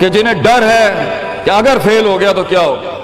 کہ جنہیں ڈر ہے کہ اگر فیل ہو گیا تو کیا ہوگا،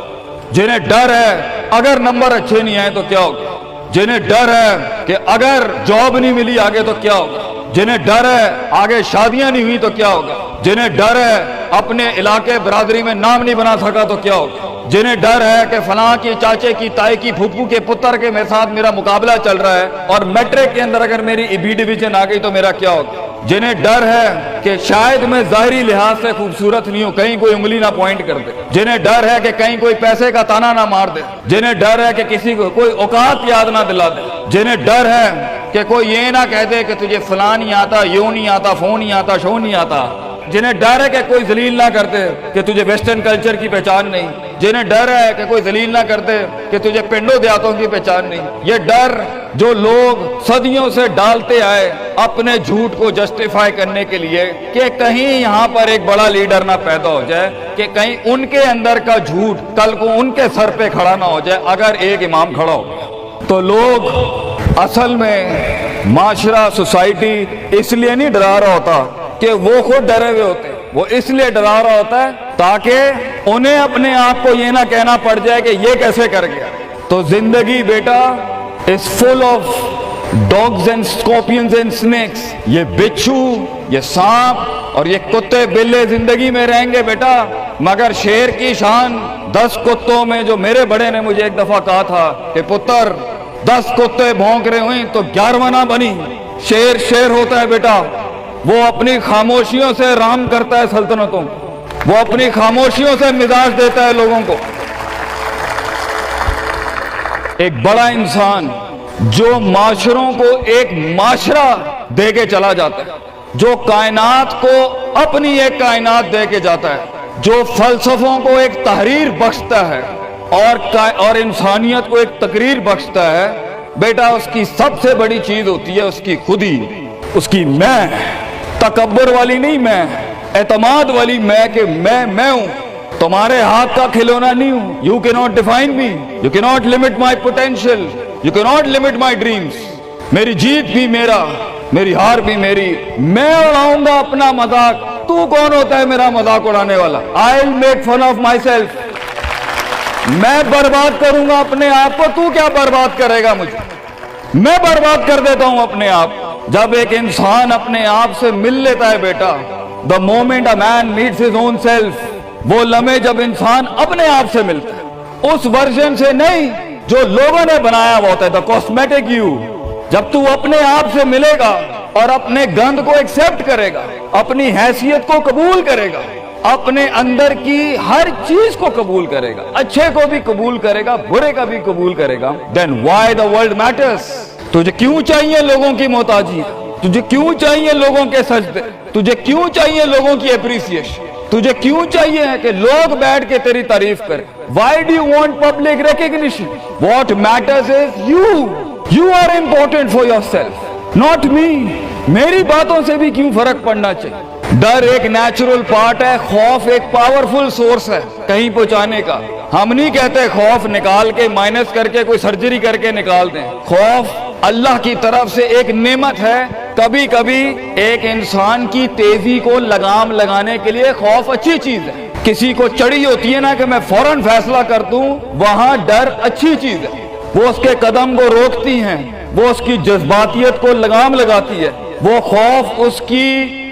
جنہیں ڈر ہے اگر نمبر اچھے نہیں آئے تو کیا ہوگا، جنہیں ڈر ہے کہ اگر جاب نہیں ملی آگے تو کیا ہوگا، جنہیں ڈر ہے آگے شادیاں نہیں ہوئی تو کیا ہوگا، جنہیں ڈر ہے اپنے علاقے برادری میں نام نہیں بنا سکا تو کیا ہوگا، جنہیں ڈر ہے کہ فلاں کی چاچے کی تائی کی پھپھو کے پتر کے میرے ساتھ میرا مقابلہ چل رہا ہے اور میٹرک کے اندر اگر میری بی ڈویژن آ گئی تو میرا کیا ہوگا، جنہیں ڈر ہے کہ شاید میں ظاہری لحاظ سے خوبصورت نہیں ہوں، کہیں کوئی انگلی نہ پوائنٹ کر دے، جنہیں ڈر ہے کہ کہیں کوئی پیسے کا تانا نہ مار دے، جنہیں ڈر ہے کہ کسی کو کوئی اوقات یاد نہ دلا دے، جنہیں ڈر ہے کہ کوئی یہ نہ کہہ دے کہ تجھے فلاں نہیں آتا، یوں نہیں آتا، فون نہیں آتا، شو نہیں آتا، جنہیں ڈر ہے کہ کوئی ذلیل نہ کر دے کہ تجھے ویسٹرن کلچر کی پہچان نہیں، جنہیں ڈر ہے کہ کوئی ذلیل نہ کر دے کہ تجھے پنڈوں دیہاتوں کی پہچان نہیں، یہ ڈر جو لوگ صدیوں سے ڈالتے آئے اپنے جھوٹ کو جسٹیفائی کرنے کے لیے کہ کہیں یہاں پر ایک بڑا لیڈر نہ پیدا ہو جائے، کہ کہیں ان کے اندر کا جھوٹ کل کو ان کے سر پہ کھڑا نہ ہو جائے اگر ایک امام کھڑا ہو، تو لوگ اصل میں معاشرہ سوسائٹی اس لیے نہیں ڈرا رہا ہوتا کہ وہ خود ڈرے ہوئے ہوتے، وہ اس لیے ڈرا رہا ہوتا ہے تاکہ انہیں اپنے آپ کو یہ نہ کہنا پڑ جائے کہ یہ کیسے کر گیا۔ تو زندگی بیٹا is full of dogs and scorpions and snakes، یہ بچھو، یہ سانپ اور یہ کتے بلے زندگی میں رہیں گے بیٹا، مگر شیر کی شان 10 کتوں میں، جو میرے بڑے نے مجھے ایک دفعہ کہا تھا کہ پتر 10 کتے بھونک رہے ہوئیں تو 11واں نہ بنی، شیر شیر ہوتا ہے بیٹا، وہ اپنی خاموشیوں سے رام کرتا ہے سلطنتوں، وہ اپنی خاموشیوں سے مزاج دیتا ہے لوگوں کو۔ ایک بڑا انسان جو معاشروں کو ایک معاشرہ دے کے چلا جاتا ہے، جو کائنات کو اپنی ایک کائنات دے کے جاتا ہے، جو فلسفوں کو ایک تحریر بخشتا ہے اور انسانیت کو ایک تقریر بخشتا ہے، بیٹا اس کی سب سے بڑی چیز ہوتی ہے اس کی خودی، اس کی میں، تکبر والی نہیں میں، اعتماد والی میں کہ میں ہوں، تمہارے ہاتھ کا کھلونا نہیں ہوں، you cannot define me, you cannot limit my potential, you cannot limit my dreams، میری جیت بھی میرا، میری ہار بھی میری، میں اڑاؤں گا اپنا مذاق، تو کون ہوتا ہے میرا مذاق اڑانے والا، I'll make fun of myself، میں برباد کروں گا اپنے آپ کو، تو کیا برباد کرے گا مجھے، میں برباد کر دیتا ہوں اپنے آپ۔ جب ایک انسان اپنے آپ سے مل لیتا ہے بیٹا، the moment a man meets his own self، وہ لمحے جب انسان اپنے آپ سے ملتا ہے، اس ورژن سے نہیں جو لوگوں نے بنایا ہوا ہوتا ہے، the cosmetic you، جب تو اپنے آپ سے ملے گا اور اپنے گند کو ایکسپٹ کرے گا، اپنی حیثیت کو قبول کرے گا، اپنے اندر کی ہر چیز کو قبول کرے گا، اچھے کو بھی قبول کرے گا، برے کا بھی قبول کرے گا، then why the world matters، تجھے کیوں چاہیے لوگوں کی محتاجی، تجھے کیوں چاہیے لوگوں کے سجدے، تجھے کیوں چاہیے لوگوں کی اپریسیشن، تجھے کیوں چاہیے کہ لوگ بیٹھ کے تیری تعریف کریں، why do you want public recognition، what matters is you are important for yourself not me، میری باتوں سے بھی کیوں فرق پڑنا چاہیے۔ ڈر ایک نیچرل پارٹ ہے، خوف ایک پاورفل سورس ہے کہیں پہنچانے کا، ہم نہیں کہتے خوف نکال کے مائنس کر کے کوئی سرجری کر کے نکال دیں، خوف اللہ کی طرف سے ایک نعمت ہے، کبھی کبھی ایک انسان کی تیزی کو لگام لگانے کے لیے خوف اچھی چیز ہے، کسی کو چڑھی ہوتی ہے نا کہ میں فوراً فیصلہ کر دوں، وہاں ڈر اچھی چیز ہے، وہ اس کے قدم کو روکتی ہیں، وہ اس کی جذباتیت کو لگام لگاتی ہے، وہ خوف اس کی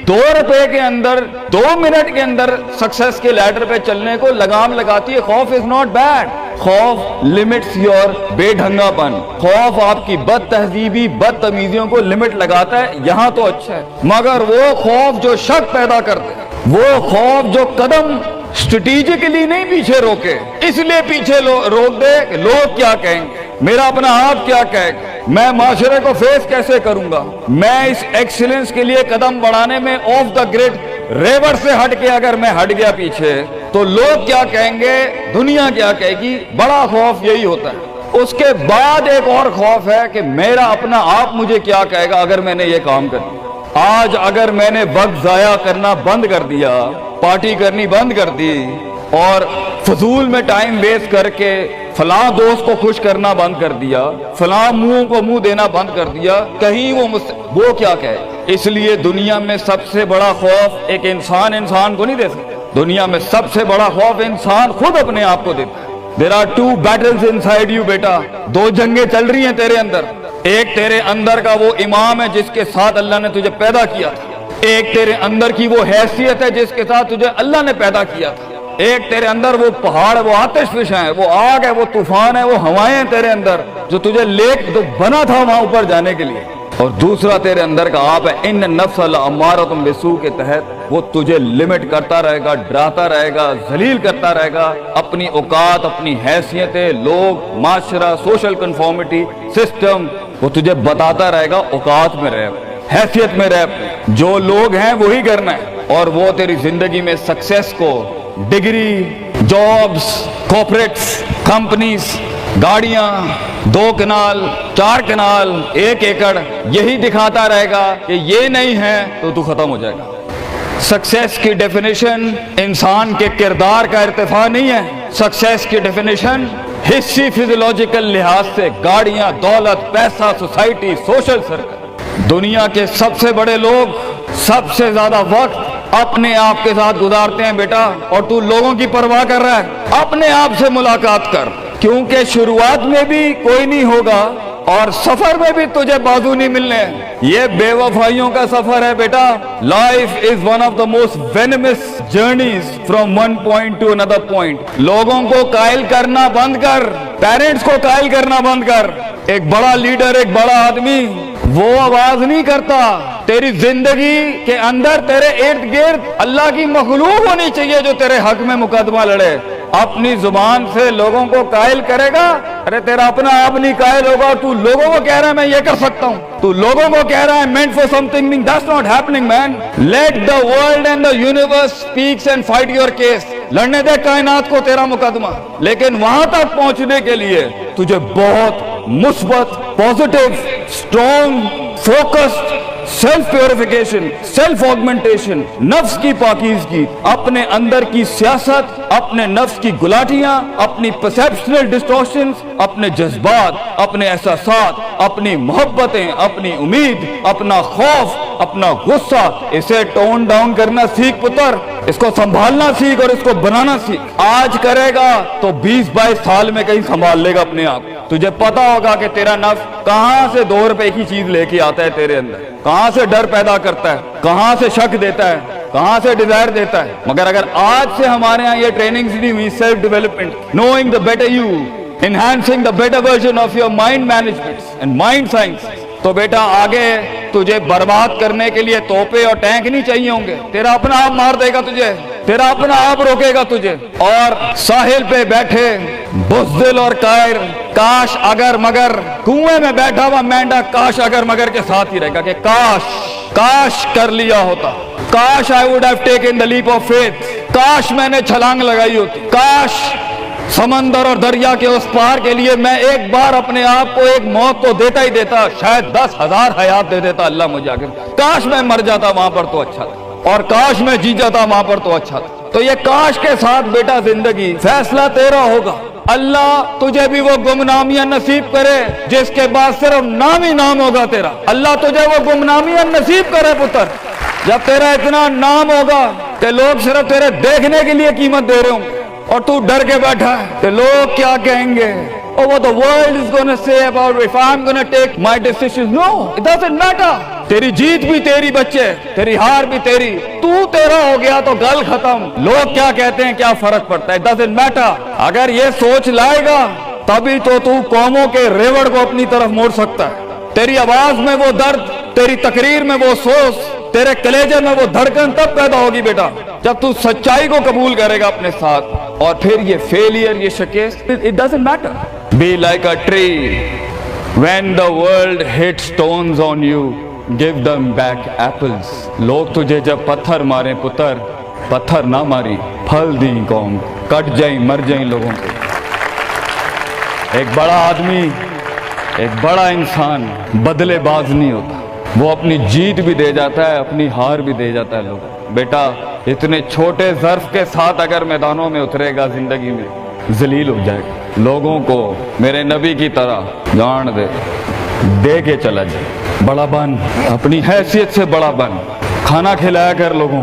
2 روپے کے اندر 2 منٹ کے اندر سکسیس کے لیڈر پہ چلنے کو لگام لگاتی ہے۔ خوف از ناٹ بیڈ، خوف لمٹس یور بے ڈھنگا پن، خوف آپ کی بد تہذیبی بد تمیزیوں کو لمٹ لگاتا ہے، یہاں تو اچھا ہے، مگر وہ خوف جو شک پیدا کرتے، وہ خوف جو قدم اسٹریٹجکلی نہیں پیچھے روکے، اس لیے پیچھے روک دے کہ لوگ کیا کہیں گے، میرا اپنا آپ کیا کہے گا، میں معاشرے کو فیس کیسے کروں گا، میں اس ایکسیلنس کے لیے قدم بڑھانے میں آف دا گریڈ ریور سے ہٹ کے اگر میں ہٹ گیا پیچھے تو لوگ کیا کہیں گے، دنیا کیا کہے گی، بڑا خوف یہی ہوتا ہے۔ اس کے بعد ایک اور خوف ہے کہ میرا اپنا آپ مجھے کیا کہے گا اگر میں نے یہ کام کر دیا۔ آج اگر میں نے وقت ضائع کرنا بند کر دیا، پارٹی کرنی بند کر دی اور فضول میں ٹائم ویسٹ کر کے فلاں دوست کو خوش کرنا بند کر دیا، فلاں منہ کو منہ دینا بند کر دیا، کہیں وہ کیا کہے۔ اس لیے دنیا میں سب سے بڑا خوف ایک انسان کو نہیں دے سکتا، دنیا میں سب سے بڑا خوف انسان خود اپنے آپ کو دیتا ہے. There are two battles inside you بیٹا. دو جنگیں چل رہی ہیں تیرے اندر. ایک تیرے اندر کا وہ امام ہے جس کے ساتھ اللہ نے تجھے پیدا کیا تھا. ایک تیرے اندر کی وہ حیثیت ہے جس کے ساتھ تجھے اللہ نے پیدا کیا تھا. ایک تیرے اندر وہ پہاڑ ہے، وہ آتش فشاں ہے، وہ آگ ہے، وہ طوفان ہے، وہ ہوائیں ہیں تیرے اندر جو تجھے تو بنا تھا وہاں اوپر جانے کے لیے. اور دوسرا تیرے اندر کا آپ ہے ان النفس لامارۃ بالسوء کے تحت وہ تجھے لمٹ کرتا رہے گا، ڈراتا رہے گا، ذلیل کرتا رہے گا. اپنی اوقات، اپنی حیثیتیں، لوگ، معاشرہ، سوشل کنفارمیٹی، سسٹم، وہ تجھے بتاتا رہے گا اوقات میں رہ، حیثیت میں رہ. جو لوگ ہیں وہی کرنا ہے. اور وہ تیری زندگی میں سکسیس کو، ڈگری، جابز، کارپوریٹس، کمپنیز، گاڑیاں، 2 کنال، 4 کنال، 1 ایکڑ، یہی دکھاتا رہے گا کہ یہ نہیں ہے تو ختم ہو جائے گا. سکسیس کی ڈیفینیشن انسان کے کردار کا ارتفاع نہیں ہے. سکسیس کی ڈیفینیشن حصی فزیولوجیکل لحاظ سے گاڑیاں، دولت، پیسہ، سوسائٹی، سوشل سرکل. دنیا کے سب سے بڑے لوگ سب سے زیادہ وقت اپنے آپ کے ساتھ گزارتے ہیں بیٹا. اور تو لوگوں کی پرواہ کر رہا ہے. اپنے آپ سے ملاقات کر، کیونکہ شروعات میں بھی کوئی نہیں ہوگا اور سفر میں بھی تجھے بازو نہیں ملنے. یہ بے وفائیوں کا سفر ہے بیٹا. Life is one of the most venomous journeys from one point to another point. لوگوں کو قائل کرنا بند کر، پیرنٹس کو قائل کرنا بند کر. ایک بڑا لیڈر، ایک بڑا آدمی وہ آواز نہیں کرتا. تیری زندگی کے اندر تیرے ارد گرد اللہ کی مخلوق ہونی چاہیے جو تیرے حق میں مقدمہ لڑے. اپنی زبان سے لوگوں کو قائل کرے گا، ارے تیرا اپنا آپ نہیں قائل ہوگا. تو لوگوں کو کہہ رہا ہے میں یہ کر سکتا ہوں، تو لوگوں کو کہہ رہا ہے meant for something, that's not happening man. Let the world and the universe speaks and fight your case. لڑنے دے کائنات کو تیرا مقدمہ. لیکن وہاں تک پہنچنے کے لیے تجھے بہت مثبت، positive, strong, focused, self purification, self augmentation, نفس کی پاکیزگی، اپنے اندر کی سیاست، اپنے نفس کی گلاٹیاں، اپنی پرسیپشنل ڈسٹورشنز، اپنے جذبات، اپنے احساسات، اپنی محبتیں، اپنی امید، اپنا خوف، اپنا غصہ، اسے ٹون ڈاؤن کرنا سیکھ پتر. اس کو سنبھالنا سیکھ اور اس کو بنانا سیکھ. آج کرے گا تو 20-22 سال میں کہیں سنبھال لے گا اپنے آپ. تجھے پتا ہوگا کہ تیرا نفس کہاں سے 2 روپے کی چیز لے کے آتا ہے تیرے اندر، کہاں سے ڈر پیدا کرتا ہے، کہاں سے شک دیتا ہے، کہاں سے ڈیزائر دیتا ہے. مگر اگر آج سے ہمارے ہاں یہ ٹریننگ نہیں ہوئی، self development, knowing the better you, enhancing the better version of your mind management and mind science, تو بیٹا آگے تجھے برباد کرنے کے لیے توپے اور ٹینک نہیں چاہیے ہوں گے. تیرا اپنا آپ مار دے گا تجھے، تیرا اپنا آپ روکے گا تجھے. اور ساحل پہ بیٹھے بزدل اور قائر، کاش اگر مگر، کنویں میں بیٹھا ہوا مینڈا کاش اگر مگر کے ساتھ ہی رہے گا کہ کاش کر لیا ہوتا. کاش I would have taken the leap of faith. کاش میں نے چھلانگ لگائی ہوتی. کاش سمندر اور دریا کے اس پار کے لیے میں ایک بار اپنے آپ کو ایک موت تو دیتا ہی دیتا، شاید 10,000 حیات دے دیتا اللہ مجھے آگے. کاش میں مر جاتا وہاں پر تو اچھا تھا، اور کاش میں جی جاتا وہاں پر تو اچھا تھا. تو یہ کاش کے ساتھ بیٹا زندگی، فیصلہ تیرا ہوگا. اللہ تجھے بھی وہ گمنامیاں نصیب کرے جس کے بعد صرف نام ہی نام ہوگا تیرا. اللہ تجھے وہ گمنامیاں نصیب کرے پتر، جب تیرا اتنا نام ہوگا کہ لوگ صرف تیرے دیکھنے کے لیے قیمت دے رہے ہوں گے اور تو ڈر کے بیٹھا ہے کہ لوگ کیا کہیں گے. Oh, what the world is going to say about if I'm going to take my decisions. No, it doesn't matter. تیری جیت بھی تیری بچے، تیری ہار بھی تیری. تو تیرا ہو گیا تو گل ختم. لوگ کیا کہتے ہیں کیا فرق پڑتا ہے. It doesn't matter. اگر یہ سوچ لائے گا تبھی تو قوموں کے ریوڑ کو اپنی طرف موڑ سکتا ہے. تیری آواز میں وہ درد، تیری تقریر میں وہ سوز، تیرے کلیجے میں وہ دھڑکن تب پیدا ہوگی بیٹا جب تو سچائی کو قبول کرے گا اپنے ساتھ. اور پھر یہ فیلئر، یہ شکست، it doesn't matter. Be like a tree. When the world hits stones on you, give them back apples. لوگ تجھے جب پتھر ماریں پتر، پتھر نہ ماری، پھل دیں قوم، کٹ جائیں مر جائیں لوگوں کو. ایک بڑا آدمی، ایک بڑا انسان بدلے باز نہیں ہوتا. وہ اپنی جیت بھی دے جاتا ہے، اپنی ہار بھی دے جاتا ہے. لوگ بیٹا اتنے چھوٹے ظرف کے ساتھ اگر میدانوں میں اترے گا زندگی میں ذلیل ہو جائے گا. لوگوں کو میرے نبی کی طرح جان دے کے چلا جائے. بڑا بن، اپنی حیثیت سے بڑا بن. کھانا کھلایا کر لوگوں،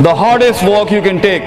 The hardest walk you can take